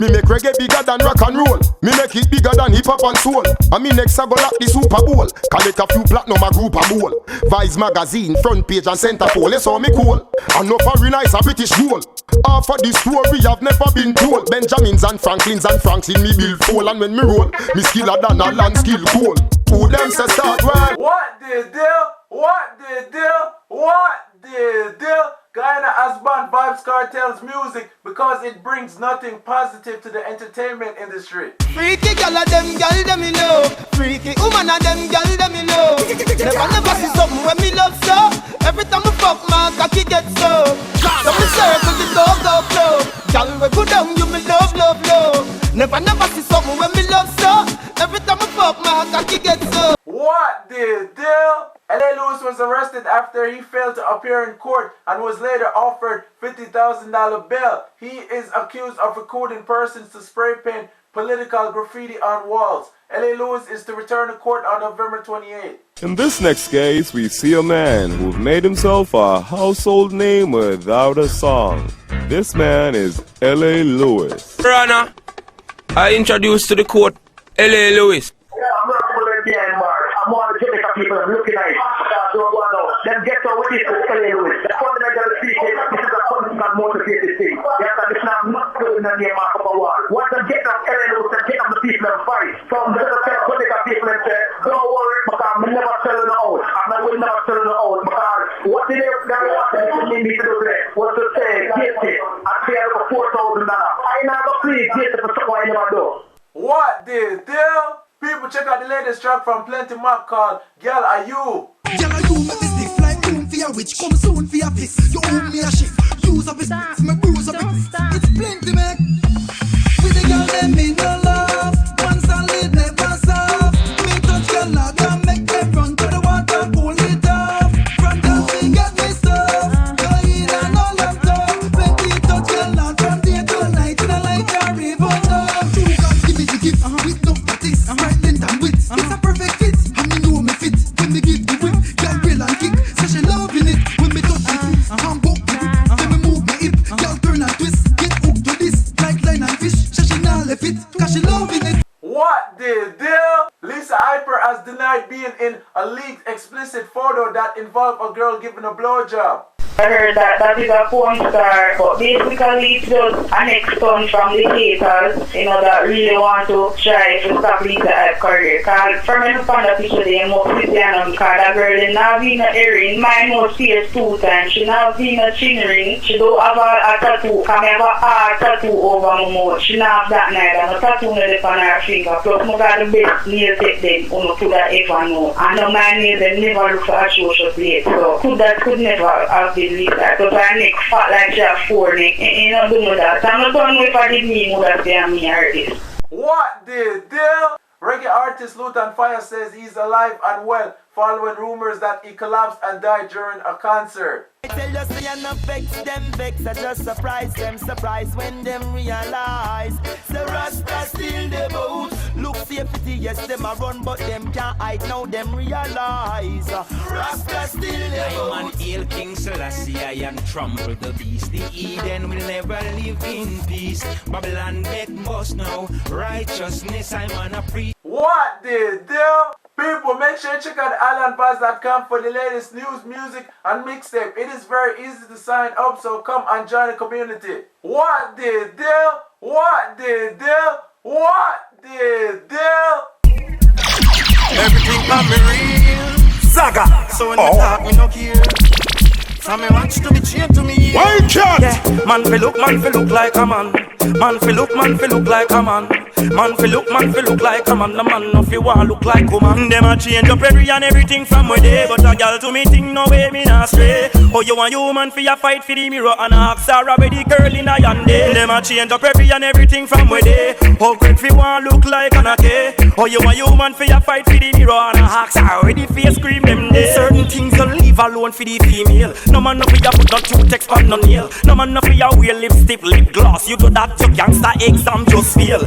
Me make reggae bigger than rock and roll. Me make it bigger than hip hop and soul. And me next I go lock the Super Bowl. Collect a few platinum a group a bowl. Vybz magazine, front page and center pole. That's how me cool. And no foreigner is a British goal. Half of the story have never been told. Benjamins and Franklins and Franks in me build full. And when me roll, me skiller than a land skill cool. Who them say start well? What the deal? What the deal? What the deal? Guyana has banned Vybz Kartel's music because it brings nothing positive to the entertainment industry. Freaky gal of them gal them me know. Freaky woman of them gal them me know. Never see something when me love so. Every time I fuck my cocky get so. So me circle the dog go flow. Gal we go down you me love love love. Never see something when me love so. Every time I fuck my cocky get so. What the deal? L.A Lewis was arrested after he failed to appear in court and was later offered $50,000 bail. He is accused of recruiting persons to spray paint political graffiti on walls. L.A Lewis is to return to court on November 28th. In this next case, we see a man who've made himself a household name without a song. This man is L.A Lewis. Your Honor, I introduce to the court L.A Lewis. I'm one of the Jamaican people that looking at it. Them get to with this L.A Lewis. The fundamental speaking, this is a fundamental motivated thing. Yes, and it's not good in the name of a wall. Once they get them L.A Lewis, they get them the people and fight. From the Jamaican people and say, don't worry, because I'm never selling the out. I will never sell the out because what did they want me to do today was to say, get it. I pay over $4,000. I never please get it for something I never do. What the deal? People, check out the latest track from Plente Maq called Girl Are You. Girl Are You make me stiff like Lutan Fyah which come soon for your piss. You owe me a shift. Use up his bits, me bruise up his bits. It's Plente Maq. With the girl them in no love. One solid never soft. Me touch girl now can make them run to the water, pull it off. Front of me get me stuff. Go in and all them tough. When we touch girl now from day to night. And I like a river love. True God give me the gift with no practice. Right length and width. It's a perfect fit. And me know me fit. When me give the whip, girl grill and kick. Say she loving it. When me touch it, I'm buck with it. Then me move my hip, girl turn and twist. Get hooked to this, like line and fish. Say she not left it, cause she loving it. What the deal? Lisa Hyper has denied being in a leaked explicit photo that involved a girl giving a blowjob. I heard that is a porn star, but basically it's just an extend from the haters, that really want to try to stop Lisa Hype career. Because from when I found the picture, they must sit down because that girl did not be in a earring. Mine was pierced 2 times. She not be in a chin ring. She don't have a tattoo. I have a hard tattoo over my mouth. She not have that neither. No tattoo on her finger. Plus, I got the best nail tech them on to that ever know. And my nails they never look for a social plate. So could never have been Lisa. Because her neck fat like she has 4 neck. And not do that. I'm not done with I did me would have said me artist. What the deal? Reggae artist Lutan Fyah says he's alive and well following rumors that he collapsed and died during a concert. I tell you, say I no vex them vex. I just surprise when them realize. The Rasta still the boat. Look safety, yes, them a run, but them can't hide now, them realize. Rasta still the boat. I'm an ill King Selassie, I am trample the beast. The Eden will never live in peace. Babylon beg boss now, righteousness I'm on a pre. What the deal? People, make sure you check out islandbuzz.com for the latest news, music, and mixtape. It is very easy to sign up, so come and join the community. What the deal? What the deal? What the deal? Everything on me real Zaga. So when we talk, me no care. From me watch to me chain to me. Why can't? Yeah. Man fi look like a man. Man fi look like a man. Man fi look like a man. The man no fi want look like a man. Them a change up every and everything from where they. But a girl to me think no way me not stray. Oh you want human fi a fight for the mirror and ask Sarah where the girl in a yonder. Them a change up every and everything from where they. Oh great fi want look like an ake. Oh you want human fi a fight for the mirror and ask Sarah where the face cream them there. Certain things you leave alone for the female. No man no fi a put no 2 text on no nail. No man no fi a wear lipstick, lip gloss. You do that your gangster exam just fail.